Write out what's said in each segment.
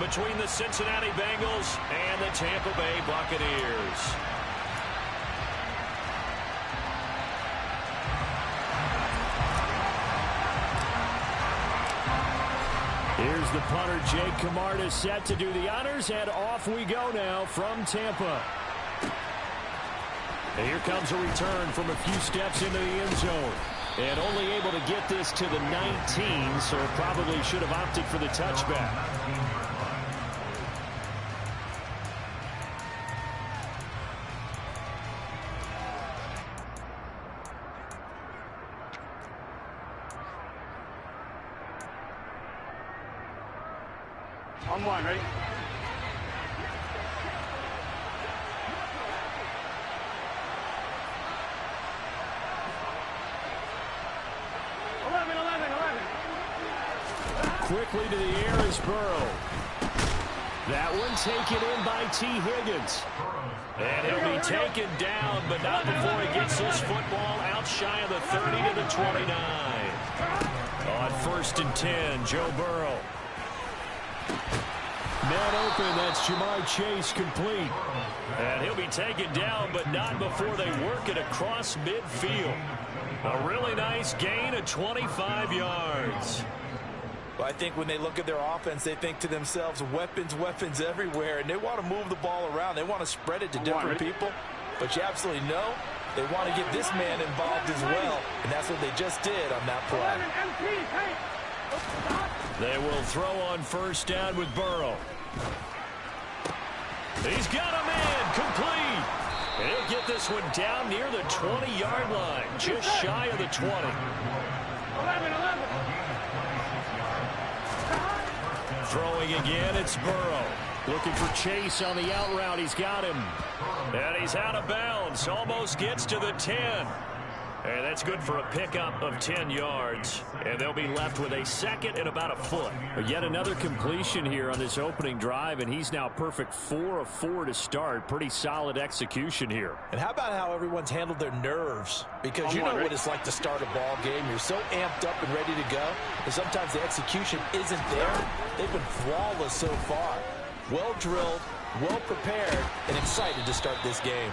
between the Cincinnati Bengals and the Tampa Bay Buccaneers. Here's the punter, Jake Camarda, set to do the honors, and off we go now from Tampa. And here comes a return from a few steps into the end zone. And only able to get this to the 19, so probably should have opted for the touchback. On one, ready? Quickly to the air is Burrow. That one taken in by T. Higgins. And he'll be taken down, but not before he gets this football out shy of the 30 to the 29. On 1st and 10, Joe Burrow. Man open, that's Jamar Chase complete. And he'll be taken down, but not before they work it across midfield. A really nice gain of 25 yards. Well, I think when they look at their offense, they think to themselves, weapons, weapons everywhere, and they want to move the ball around. They want to spread it to different people, but you absolutely know they want to get this man involved as well, and that's what they just did on that play. They will throw on 1st down with Burrow. He's got a man complete. And he'll get this one down near the 20-yard line, just shy of the 20. 11. Throwing again, it's Burrow. Looking for Chase on the out route. He's got him. And he's out of bounds. Almost gets to the 10. And that's good for a pickup of 10 yards. And they'll be left with a 2nd and about a foot. Yet another completion here on this opening drive, and he's now perfect 4 of 4 to start. Pretty solid execution here. And how about how everyone's handled their nerves? Because you know what it's like to start a ball game. You're so amped up and ready to go. And sometimes the execution isn't there. They've been flawless so far. Well drilled, well prepared, and excited to start this game.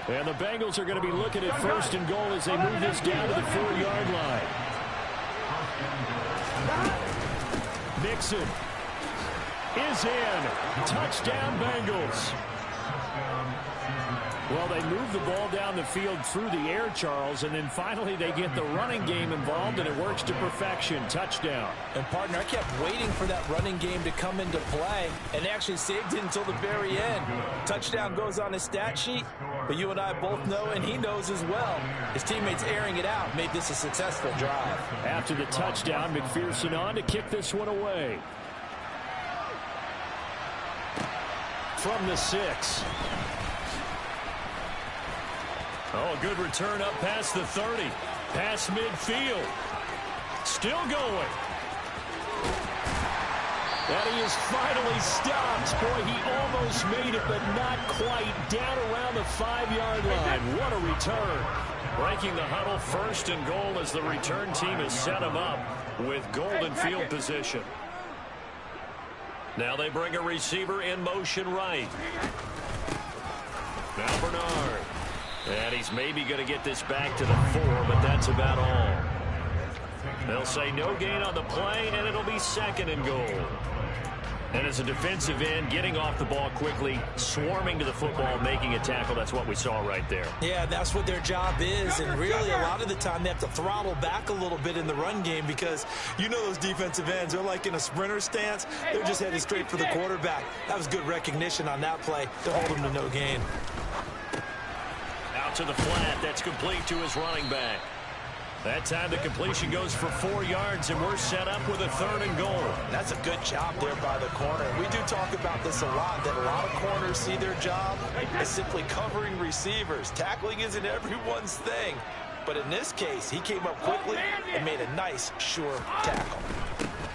And the Bengals are going to be looking at 1st and goal as they move this down to the 4-yard line. Nixon is in. Touchdown, Bengals. Well, they move the ball down the field through the air, Charles, and then finally they get the running game involved, and it works to perfection. Touchdown. And, partner, I kept waiting for that running game to come into play, and they actually saved it until the very end. Touchdown goes on his stat sheet, but you and I both know, and he knows as well, his teammates airing it out made this a successful drive. After the touchdown, McPherson on to kick this one away. From the 6. Oh, a good return up past the 30. Past midfield. Still going. And he is finally stopped. Boy, he almost made it, but not quite. Down around the 5-yard line. What a return. Breaking the huddle, 1st and goal as the return team has set him up with golden field position. Now they bring a receiver in motion right. Now Bernard. And he's maybe going to get this back to the 4, but that's about all. They'll say no gain on the play, and it'll be 2nd and goal. And as a defensive end, getting off the ball quickly, swarming to the football, making a tackle, that's what we saw right there. Yeah, that's what their job is, and really a lot of the time they have to throttle back a little bit in the run game because you know those defensive ends, they're like in a sprinter stance. They're just headed straight for the quarterback. That was good recognition on that play to hold him to no gain. Out to the flat, that's complete to his running back. That time the completion goes for 4 yards, and we're set up with a 3rd and goal. That's a good job there by the corner. We do talk about this a lot, that a lot of corners see their job as simply covering receivers. Tackling isn't everyone's thing. But in this case, he came up quickly and made a nice, sure tackle.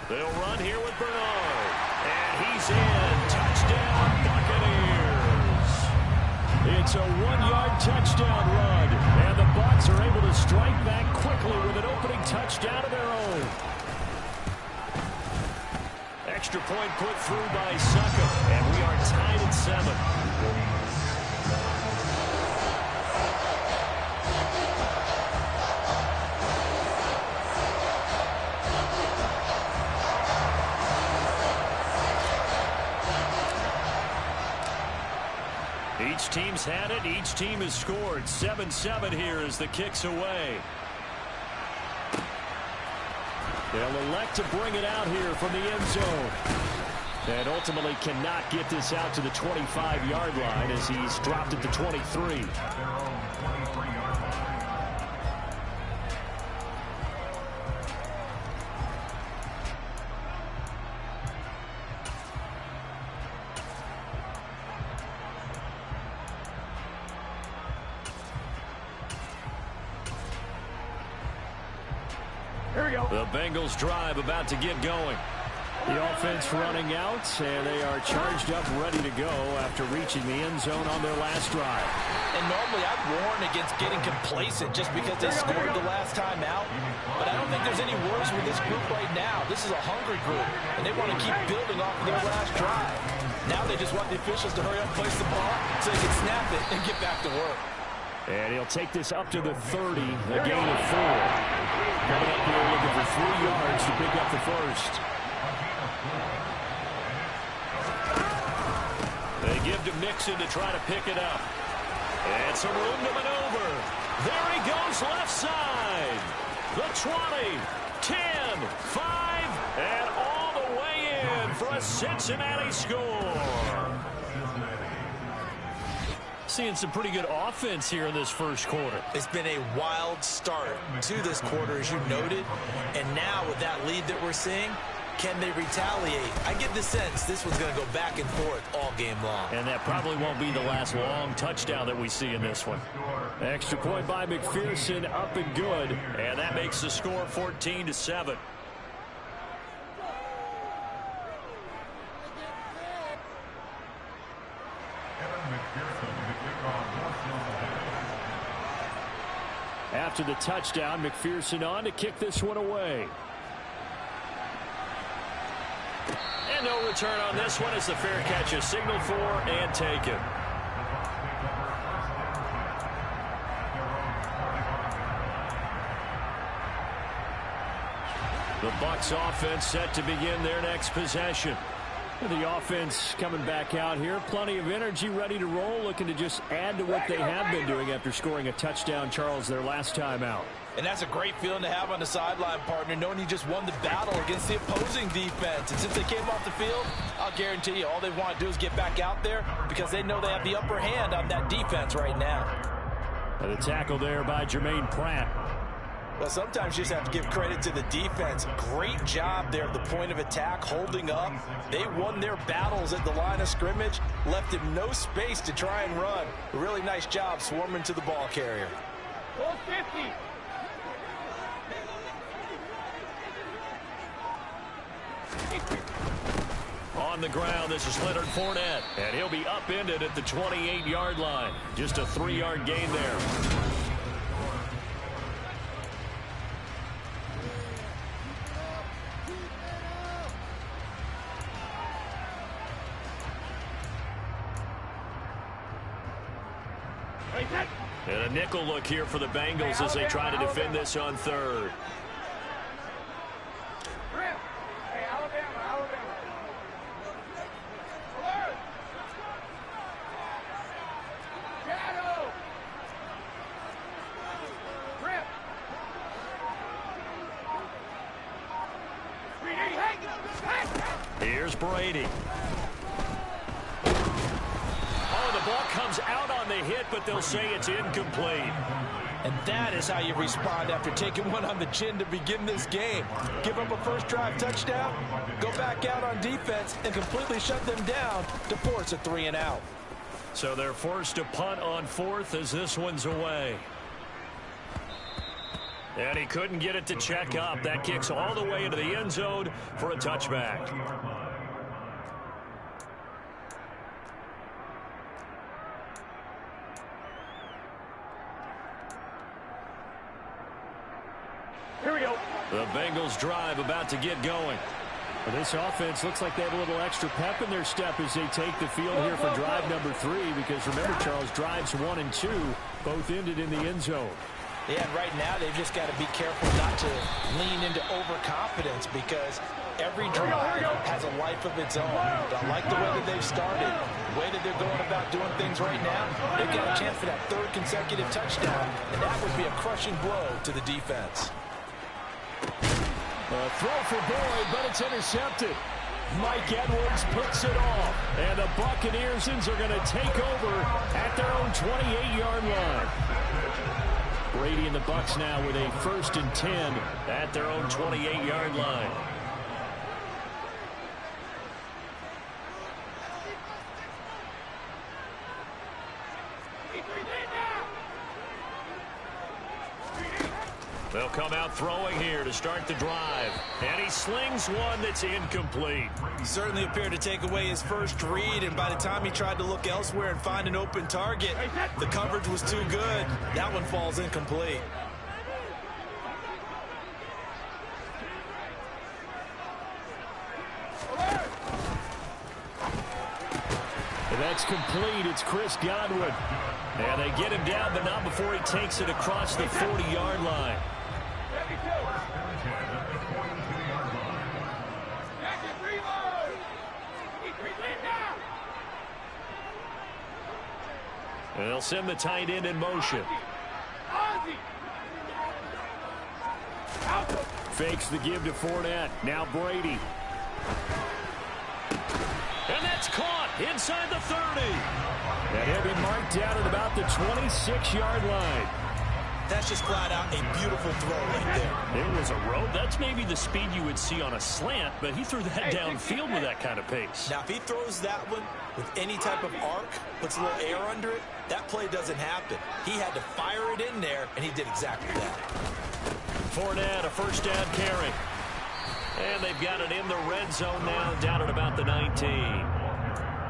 They'll run here with Bernard. And he's in. Touchdown, Buccaneers. It's a 1-yard touchdown run. And the Bucs are able to strike back quickly with an opening touchdown of their own. extra point put through by Suckup, and we are tied at 7. Each team's had it. Each team has scored. 7-7 here as the kick's away. They'll elect to bring it out here from the end zone. And ultimately cannot get this out to the 25-yard line as he's dropped at the 23. Here we go. The Bengals drive about to get going. The offense running out, and they are charged up, ready to go after reaching the end zone on their last drive. And normally I'd warn against getting complacent just because they scored the last time out. But I don't think there's any worries with this group right now. This is a hungry group, and they want to keep building off of their last drive. Now they just want the officials to hurry up and place the ball so they can snap it and get back to work. And he'll take this up to the 30, a gain of 4. Coming up here looking for 3 yards to pick up the first. They give to Mixon to try to pick it up. And some room to maneuver. There he goes left side. The 20, 10, 5, and all the way in for a Cincinnati score. Seeing some pretty good offense here in this first quarter. It's been a wild start to this quarter, as you noted. And now with that lead that we're seeing, can they retaliate? I get the sense this one's going to go back and forth all game long. And that probably won't be the last long touchdown that we see in this one. Extra point by McPherson, up and good. And that makes the score 14-7. After the touchdown, McPherson on to kick this one away. And no return on this one as the fair catch is signaled for and taken. The Bucs offense set to begin their next possession. The offense coming back out here. Plenty of energy, ready to roll, looking to just add to what they have been doing after scoring a touchdown, Charles, their last time out. And that's a great feeling to have on the sideline, partner, knowing you just won the battle against the opposing defense. And since they came off the field, I'll guarantee you all they want to do is get back out there because they know they have the upper hand on that defense right now. And the tackle there by Jermaine Pratt. Well, sometimes you just have to give credit to the defense. Great job there at the point of attack, holding up. They won their battles at the line of scrimmage, left him no space to try and run. A really nice job swarming to the ball carrier. 50. On the ground, this is Leonard Fournette, and he'll be upended at the 28-yard line. Just a 3-yard gain there. And a nickel look here for the Bengals as they try to defend this on third. Here's Brady. Oh, the ball comes out on the hit, but they'll say it's incomplete. And that is how you respond after taking one on the chin to begin this game. Give up a first drive touchdown, go back out on defense, and completely shut them down to force a 3-and-out. So they're forced to punt on fourth as this one's away. And he couldn't get it to check up. That kicks all the way into the end zone for a touchback. Here we go. The Bengals drive about to get going. Well, this offense looks like they have a little extra pep in their step as they take the field here for drive number 3, because remember, Charles, drives 1 and 2 both ended in the end zone. Yeah, and right now they've just got to be careful not to lean into overconfidence, because every drive has a life of its own. I like the way that they've started, the way that they're going about doing things right now. They've got a chance for that 3rd consecutive touchdown, and that would be a crushing blow to the defense. A throw for Boyd, but it's intercepted. Mike Edwards picks it off, and the Buccaneers are going to take over at their own 28-yard line. Brady and the Bucs now with a 1st and 10 at their own 28-yard line. They'll come out throwing here to start the drive. And he slings one that's incomplete. He certainly appeared to take away his first read, and by the time he tried to look elsewhere and find an open target, the coverage was too good. That one falls incomplete. And that's complete. It's Chris Godwin. And they get him down, but not before he takes it across the 40-yard line. And they'll send the tight end in motion. Fakes the give to Fournette. Now Brady. And that's caught inside the 30. And he'll be marked down at about the 26-yard line. That's just flat out a beautiful throw right there. It was a rope. That's maybe the speed you would see on a slant, but he threw that downfield with that kind of pace. Now, if he throws that one with any type of arc, puts a little air under it, that play doesn't happen. He had to fire it in there, and he did exactly that. Fournette, a 1st down carry. And they've got it in the red zone now, down at about the 19.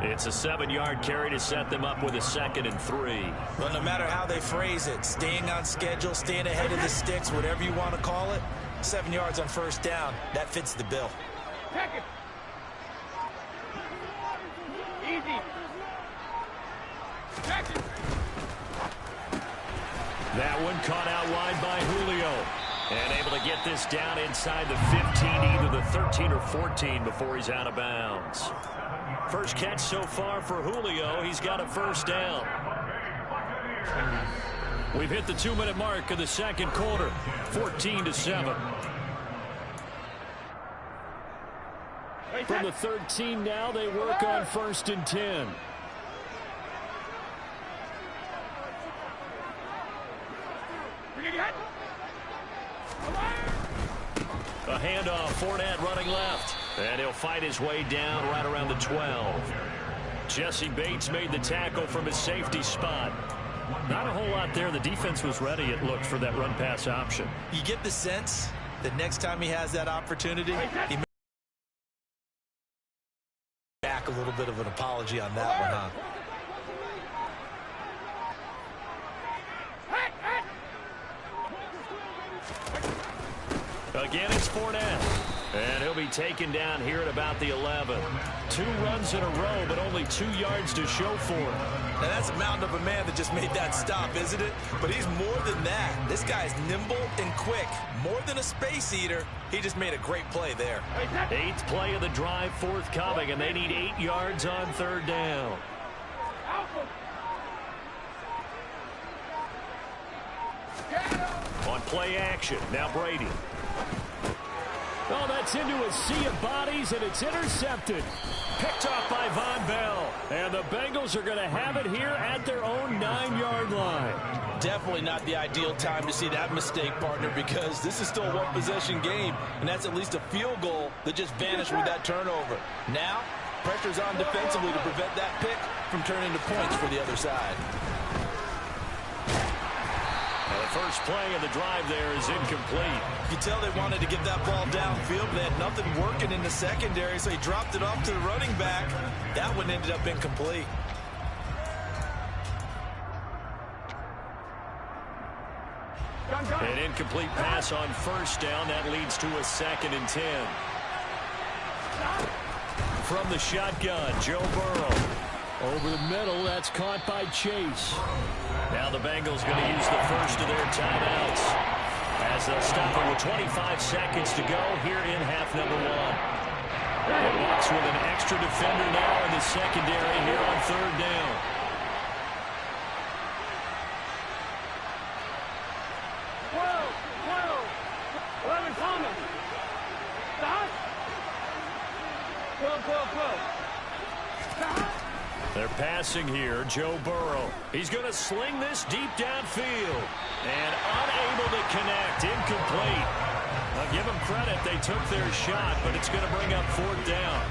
It's a 7-yard carry to set them up with a 2nd and 3. Well, no matter how they phrase it, staying on schedule, staying ahead of the sticks, whatever you want to call it, 7 yards on 1st down, that fits the bill. Easy. That one caught out wide by Julio. And able to get this down inside the 15, either the 13 or 14 before he's out of bounds. First catch so far for Julio. He's got a 1st down. We've hit the 2-minute mark of the 2nd quarter. 14-7. From the 13 now, they work on 1st and 10. A handoff, Fournette running left. And he'll fight his way down right around the 12. Jesse Bates made the tackle from his safety spot. Not a whole lot there. The defense was ready, it looked, for that run-pass option. You get the sense that next time he has that opportunity, he may back a little bit of an apology on that one, huh? Again, it's Fournette. And he'll be taken down here at about the 11. 2 runs in a row, but only 2 yards to show for it. Now, that's a mountain of a man that just made that stop, isn't it? But he's more than that. This guy's nimble and quick. More than a space eater, he just made a great play there. 8th play of the drive forthcoming, and they need 8 yards on 3rd down. On play action, now Brady. Oh, that's into a sea of bodies, and it's intercepted. Picked off by Von Bell. And the Bengals are going to have it here at their own 9-yard line. Definitely not the ideal time to see that mistake, partner, because this is still a one-possession game, and that's at least a field goal that just vanished with that turnover. Now, pressure's on defensively to prevent that pick from turning into points for the other side. The first play of the drive there is incomplete. You tell they wanted to get that ball downfield, but they had nothing working in the secondary, so he dropped it off to the running back. That one ended up incomplete. An incomplete pass on 1st down. That leads to a 2nd and 10. From the shotgun, Joe Burrow. Over the middle, that's caught by Chase. Now the Bengals going to use the first of their timeouts as they'll stop it with 25 seconds to go here in half number one. The Bucs with an extra defender now in the secondary here on third down. They're passing here, Joe Burrow. He's going to sling this deep downfield. And unable to connect, incomplete. I'll give them credit, they took their shot, but it's going to bring up fourth down.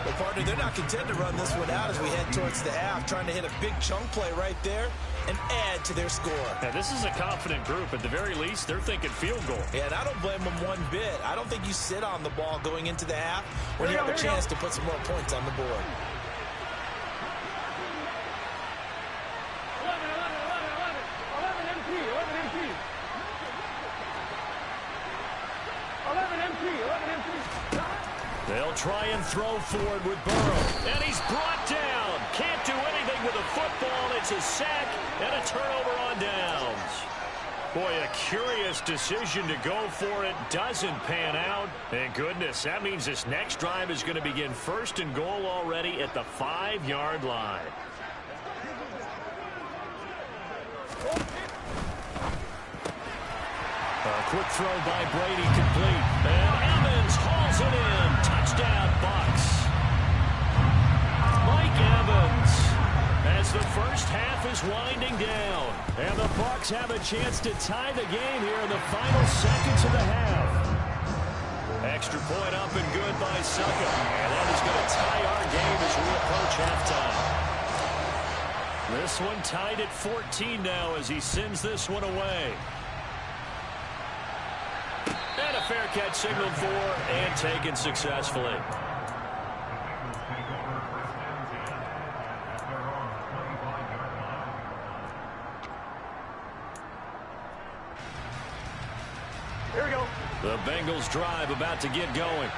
Well, partner, they're not content to run this one out as we head towards the half, trying to hit a big chunk play right there and add to their score. Now, this is a confident group. At the very least, they're thinking field goal. Yeah, and I don't blame them one bit. I don't think you sit on the ball going into the half when you have a chance to put some more points on the board. 11 MT. They'll try and throw forward with Burrow. And he's brought down. Can't do anything with a football. It's a sack and a turnover on downs. Boy, a curious decision to go for it. Doesn't pan out. And goodness, that means this next drive is going to begin first and goal already at the 5-yard line. A quick throw by Brady complete. And Evans hauls it in. Touchdown, Bucs. Mike Evans as the first half is winding down. And the Bucs have a chance to tie the game here in the final seconds of the half. Extra point up and good by Succa. And that is going to tie our game as we approach halftime. This one tied at 14 now as he sends this one away. And a fair catch signaled for and taken successfully. Here we go. The Bengals drive about to get going.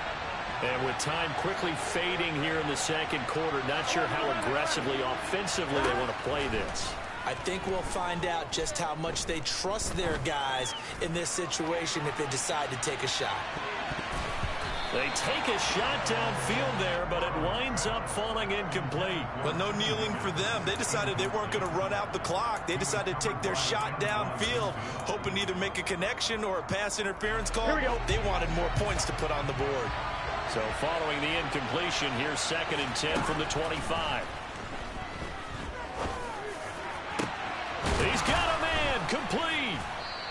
And with time quickly fading here in the second quarter, not sure how aggressively, offensively they want to play this. I think we'll find out just how much they trust their guys in this situation if they decide to take a shot. They take a shot downfield there, but it winds up falling incomplete. But no kneeling for them. They decided they weren't going to run out the clock. They decided to take their shot downfield, hoping to either make a connection or a pass interference call. Here we go. They wanted more points to put on the board. So following the incompletion, here's 2nd and 10 from the 25. He's got a man complete.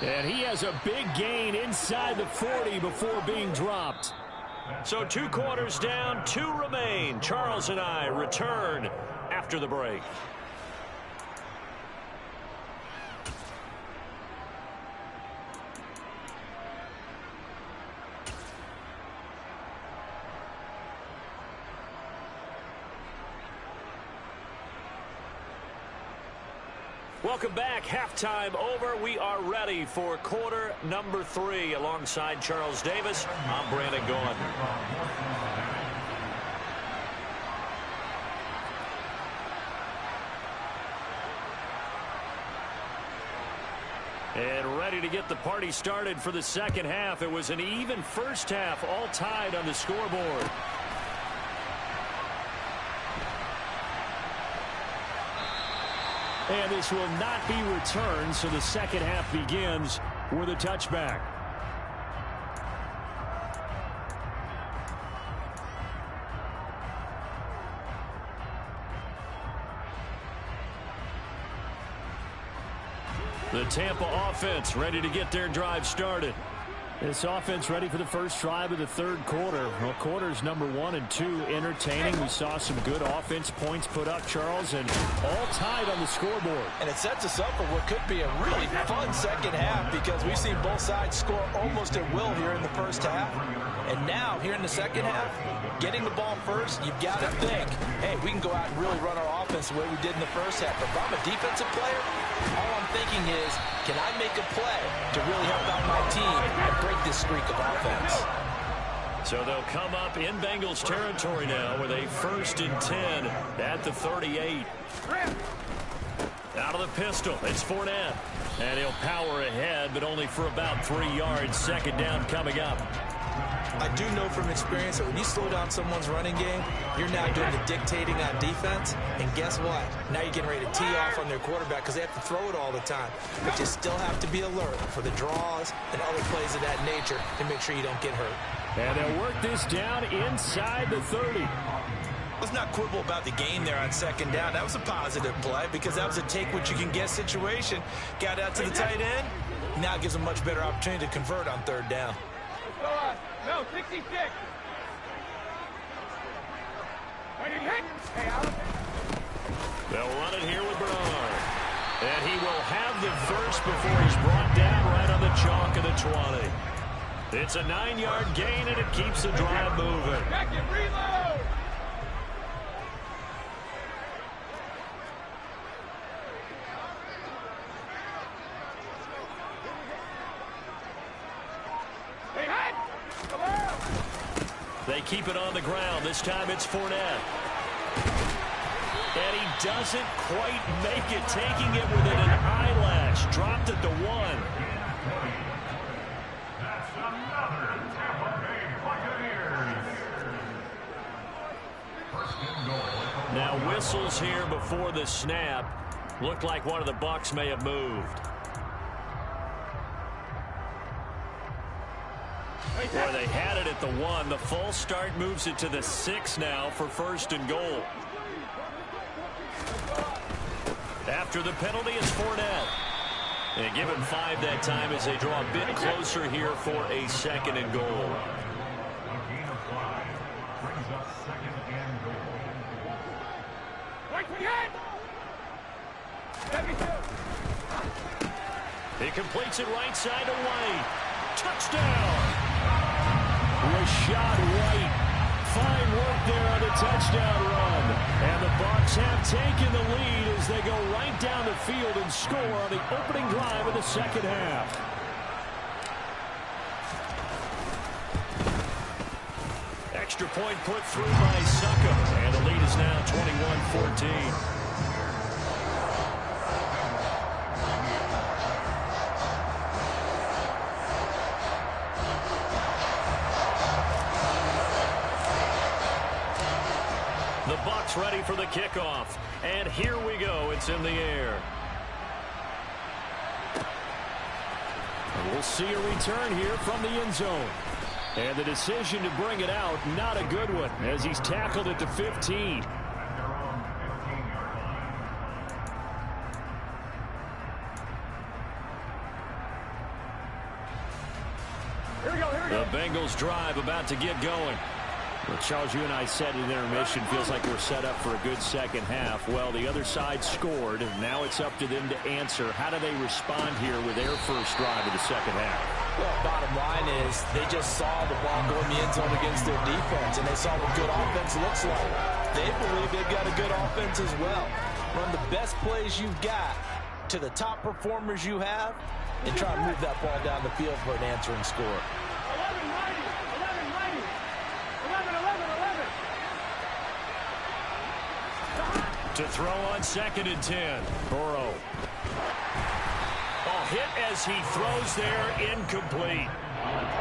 And he has a big gain inside the 40 before being dropped. So 2 quarters down, 2 remain. Charles and I return after the break. Welcome back. Halftime over. We are ready for quarter number 3. Alongside Charles Davis, I'm Brandon Gaughan. And ready to get the party started for the second half. It was an even first half, all tied on the scoreboard. And this will not be returned, so the second half begins with a touchback. The Tampa offense ready to get their drive started. This offense ready for the first drive of the third quarter. Well, quarters number 1 and 2 entertaining. We saw some good offense points put up, Charles, and all tied on the scoreboard. And it sets us up for what could be a really fun second half because we've seen both sides score almost at will here in the first half. And now, here in the second half, getting the ball first, you've got to think, hey, we can go out and really run our offense the way we did in the first half. But if I'm a defensive player, all I'm thinking is, can I make a play to really help out my team and break this streak of offense? So they'll come up in Bengals territory now with a 1st and 10 at the 38. Out of the pistol, it's Fournette. And he'll power ahead, but only for about 3 yards. 2nd down coming up. I do know from experience that when you slow down someone's running game, you're now doing the dictating on defense. And guess what? Now you're getting ready to tee off on their quarterback because they have to throw it all the time. But you still have to be alert for the draws and other plays of that nature to make sure you don't get hurt. And they'll work this down inside the 30. Let's not quibble about the game there on 2nd down. That was a positive play because that was a take-what-you-can-get situation. Got out to the tight end. Now it gives them a much better opportunity to convert on 3rd down. No, 66. They'll run it here with Bernard. And he will have the first before he's brought down right on the chalk of the 20. It's a 9-yard gain, and it keeps the drive moving. Reload. They keep it on the ground. This time it's Fournette. And he doesn't quite make it, taking it within an eyelash. Dropped at the 1. That's another Tampa Bay Buccaneers. Now whistles here before the snap. Looked like one of the Bucs may have moved. Boy, they had it at the 1. The false start moves it to the 6 now for 1st and goal. After the penalty, it's Fournette. And give him 5 that time as they draw a bit closer here for a 2nd and goal. A gain of 5 brings up 2nd and goal. He completes it right side to White. Touchdown! Rashad White. Fine work there on the touchdown run. And the Bucs have taken the lead as they go right down the field and score on the opening drive of the 2nd half. Extra point put through by Succop. And the lead is now 21-14. The Bucs ready for the kickoff. And here we go. It's in the air. And we'll see a return here from the end zone. And the decision to bring it out, not a good one, as he's tackled at the 15. The Bengals drive about to get going. Well, Charles, you and I said in intermission, feels like we're set up for a good 2nd half. Well, the other side scored, and now it's up to them to answer. How do they respond here with their first drive of the 2nd half? Well, bottom line is they just saw the ball go in the end zone against their defense, and they saw what good offense looks like. They believe they've got a good offense as well. Run the best plays you've got to the top performers you have, and try to move that ball down the field for an answering score. To throw on 2nd and 10. Burrow. Oh, hit as he throws there, incomplete.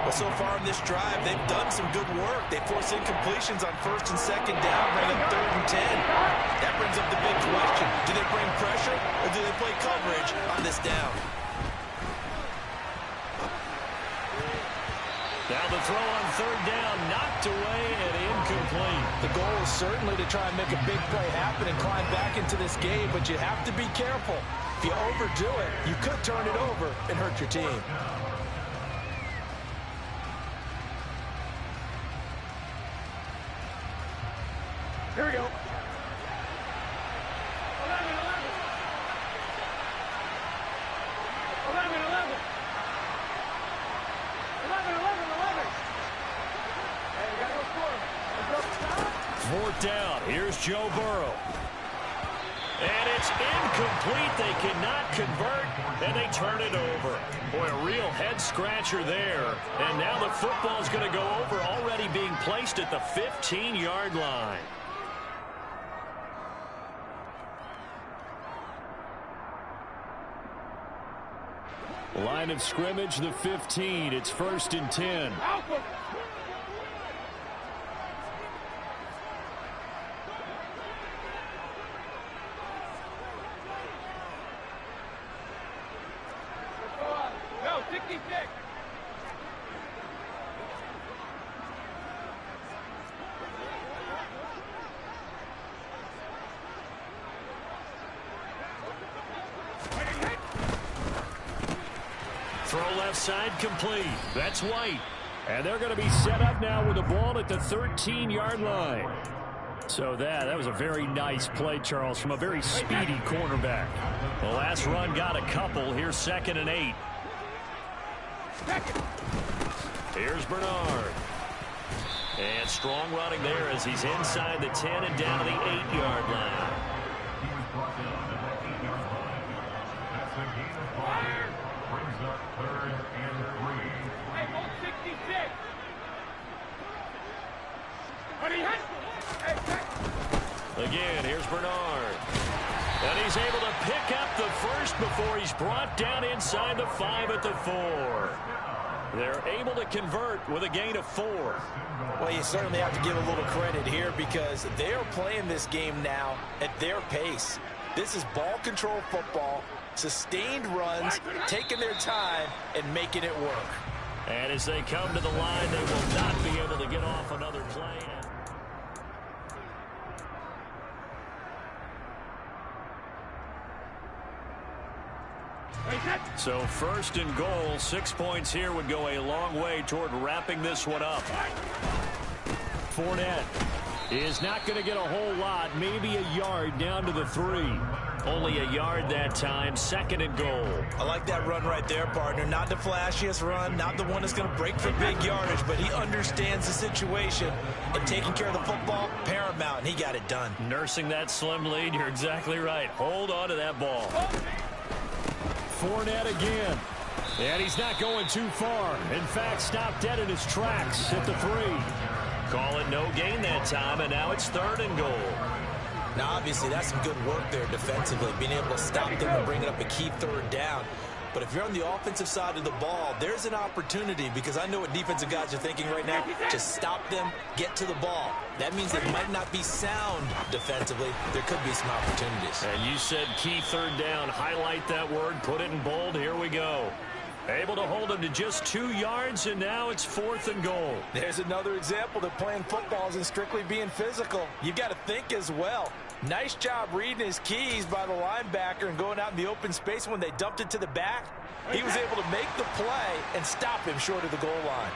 Well, so far in this drive, they've done some good work. They force incompletions on 1st and 2nd down, bring up 3rd and 10. That brings up the big question. Do they bring pressure or do they play coverage on this down? Now the throw on 3rd down, knocked away and incomplete. The goal is certainly to try and make a big play happen and climb back into this game, but you have to be careful. If you overdo it, you could turn it over and hurt your team. Here we go. 4th down. Here's Joe Burrow. And it's incomplete. They cannot convert, and they turn it over. Boy, a real head-scratcher there. And now the football's going to go over, already being placed at the 15-yard line. Line of scrimmage, the 15. It's 1st and 10. No, 66. Throw left side complete. That's White. And they're going to be set up now with the ball at the 13-yard line. So that was a very nice play, Charles, from a very speedy cornerback. The last run got a couple. Here's 2nd and 8. Here's Bernard. And strong running there as he's inside the 10 and down to the 8-yard line. He was brought down at the 8-yard line. That's a gain of 5. Brings up 3rd and 3. Hey, hold 66. But he hit. Hey, Again, here's Bernard. And he's able to pick up the first before he's brought down inside the 5 at the 4. They're able to convert with a gain of 4. Well, you certainly have to give a little credit here because they are playing this game now at their pace. This is ball control football, sustained runs, taking their time, and making it work. And as they come to the line, they will not be able to get off another play. So 1st and goal, 6 points here would go a long way toward wrapping this one up. Fournette is not going to get a whole lot, maybe a yard down to the 3. Only a yard that time, 2nd and goal. I like that run right there, partner. Not the flashiest run, not the one that's going to break for big yardage, but he understands the situation, and taking care of the football, paramount, and he got it done. Nursing that slim lead, you're exactly right. Hold on to that ball. Fournette again. And he's not going too far. In fact, stopped dead in his tracks at the 3. Call it no gain that time, and now it's 3rd and goal. Now, obviously, that's some good work there defensively, being able to stop them and bring it up a key 3rd down. But if you're on the offensive side of the ball, there's an opportunity because I know what defensive guys are thinking right now. Just stop them, get to the ball. That means they might not be sound defensively. There could be some opportunities. And you said key 3rd down. Highlight that word. Put it in bold. Here we go. Able to hold him to just 2 yards, and now it's 4th and goal. There's another example that playing football isn't strictly being physical. You got to think as well. Nice job reading his keys by the linebacker and going out in the open space when they dumped it to the back. He was able to make the play and stop him short of the goal line.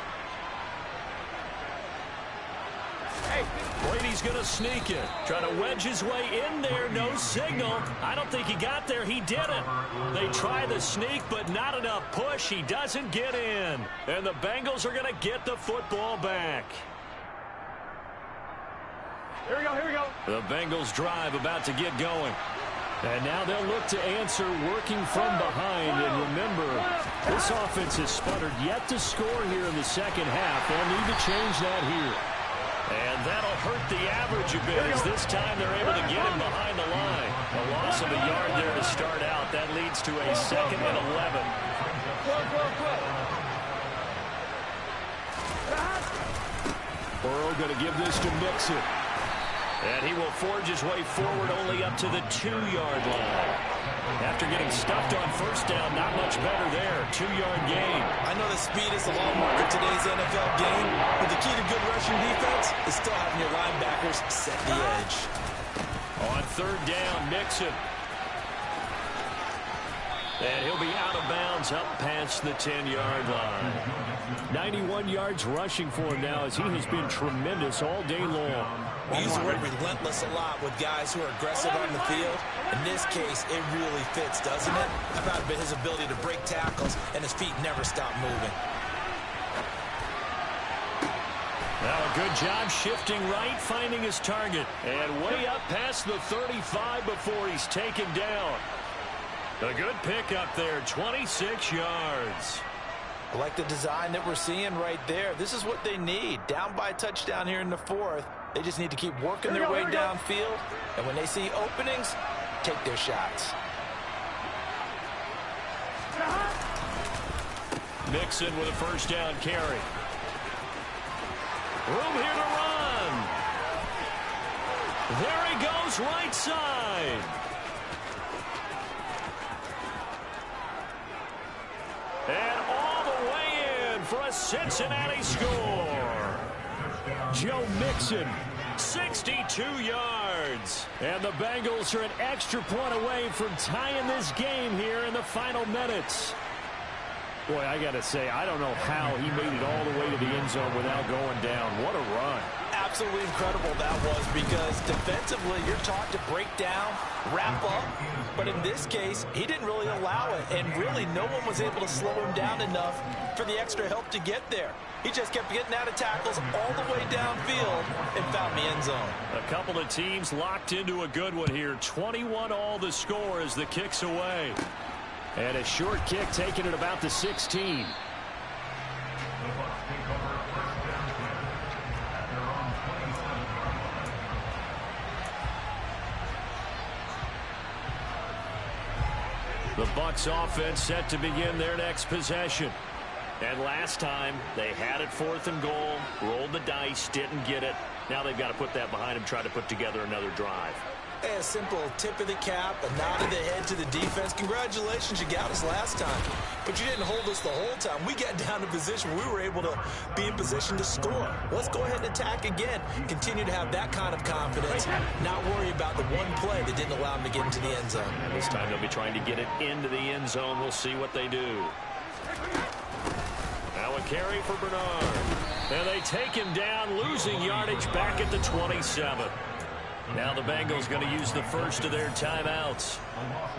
hey. Brady's going to sneak it. Trying to wedge his way in there. No signal. I don't think he got there. He didn't. They try the sneak, but not enough push. He doesn't get in. And the Bengals are going to get the football back. Here we go, here we go. The Bengals drive about to get going. And now they'll look to answer working from behind. And remember, this offense has sputtered yet to score here in the second half. They'll need to change that here. And that'll hurt the average a bit as this time they're able to get him behind the line. A loss of a yard there to start out. That leads to a 2nd and 11. Burrow going to give this to Mixon. And he will forge his way forward only up to the 2-yard line. After getting stuffed on first down, not much better there. 2-yard gain. I know that speed is the hallmark of today's NFL game, but the key to good rushing defense is still having your linebackers set the edge. On 3rd down, Mixon. And he'll be out of bounds up past the 10-yard line. 91 yards rushing for him now as he has been tremendous all day long. We use the word relentless a lot with guys who are aggressive on the field. In this case, it really fits, doesn't it? How about his ability to break tackles and his feet never stop moving? Now a good job shifting right, finding his target. And way up past the 35 before he's taken down. A good pick up there, 26 yards. I like the design that we're seeing right there. This is what they need. Down by a touchdown here in the fourth. They just need to keep working their way downfield. And when they see openings, take their shots. Mixon with a first down carry. Room here to run. There he goes, right side. And all the way in for a Cincinnati score. Joe Mixon, 62 yards. And the Bengals are an extra point away from tying this game here in the final minutes. Boy, I got to say, I don't know how he made it all the way to the end zone without going down. What a run. Absolutely incredible that was, because defensively you're taught to break down, wrap up, but in this case he didn't really allow it, and really no one was able to slow him down enough for the extra help to get there. He just kept getting out of tackles all the way downfield and found the end zone. A couple of teams locked into a good one here. 21-all the score as the kick's away. And a short kick taken at about the 16. The Bucs offense set to begin their next possession. And last time they had it 4th and goal, rolled the dice, didn't get it. Now they've got to put that behind them, try to put together another drive. A simple tip of the cap, a nod of the head to the defense. Congratulations, you got us last time. But you didn't hold us the whole time. We got down to position where we were able to be in position to score. Let's go ahead and attack again. Continue to have that kind of confidence. Not worry about the one play that didn't allow them to get into the end zone. And this time they'll be trying to get it into the end zone. We'll see what they do. Now a carry for Bernard. And they take him down, losing yardage back at the 27. Now the Bengals going to use the first of their timeouts,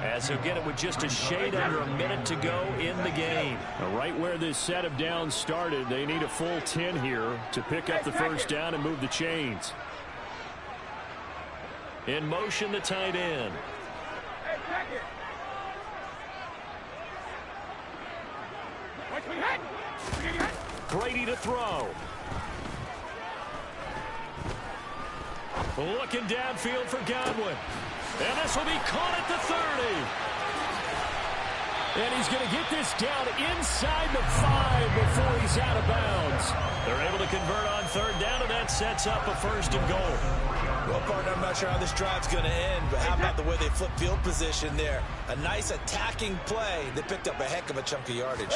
as they'll get it with just a shade under a minute to go in the game. Right where this set of downs started, they need a full 10 here to pick up the first down and move the chains. In motion, the tight end. Brady to throw. Looking downfield for Godwin. And this will be caught at the 30. And he's going to get this down inside the 5 before he's out of bounds. They're able to convert on 3rd down, and that sets up a 1st and goal. Well, partner, I'm not sure how this drive's going to end, but how about the way they flip field position there? A nice attacking play that picked up a heck of a chunk of yardage.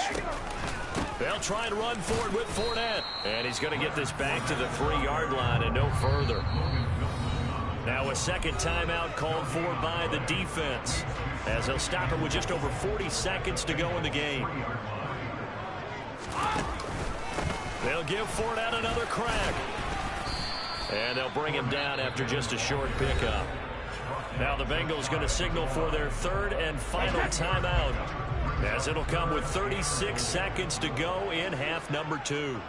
They'll try and run forward with Fournette. And he's going to get this back to the 3-yard line and no further. Now a second timeout called for by the defense, as they'll stop it with just over 40 seconds to go in the game. They'll give Fournette another crack. And they'll bring him down after just a short pickup. Now the Bengals going to signal for their 3rd and final timeout, as it'll come with 36 seconds to go in half number 2.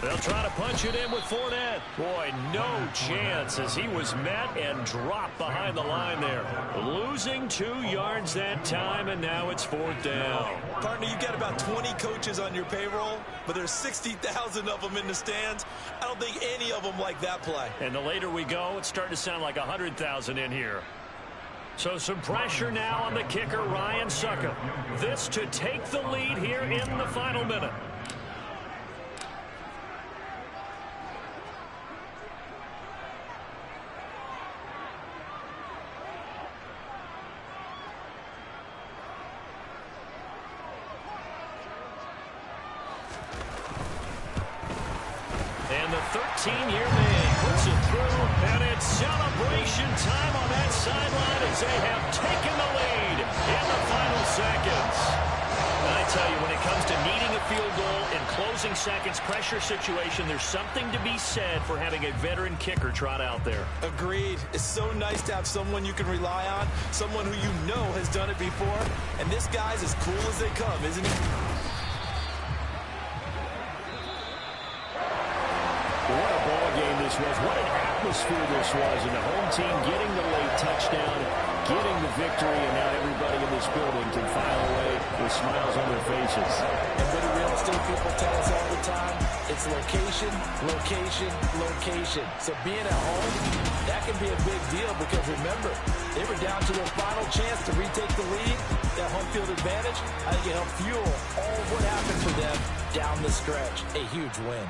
They'll try to punch it in with Fournette. Boy, no chance, as he was met and dropped behind the line there. Losing 2 yards that time, and now it's 4th down. Partner, you've got about 20 coaches on your payroll, but there's 60,000 of them in the stands. I don't think any of them like that play. And the later we go, it's starting to sound like 100,000 in here. So some pressure now on the kicker, Ryan Succop. This to take the lead here in the final minute. And the 13-year man puts it through, and it's celebration time on that sideline as they have taken the lead in the final seconds. And I tell you, when it comes to needing a field goal in closing seconds, pressure situation, there's something to be said for having a veteran kicker trot out there. Agreed. It's so nice to have someone you can rely on, someone who you know has done it before, and this guy's as cool as they come, isn't he? this was. What an atmosphere this was. And the home team getting the late touchdown, getting the victory, and now everybody in this building can file away with smiles on their faces. And what do real estate people tell us all the time? It's location, location, location. So being at home, that can be a big deal because remember, they were down to their final chance to retake the lead. That home field advantage, I think it helped fuel all of what happened for them down the stretch. A huge win.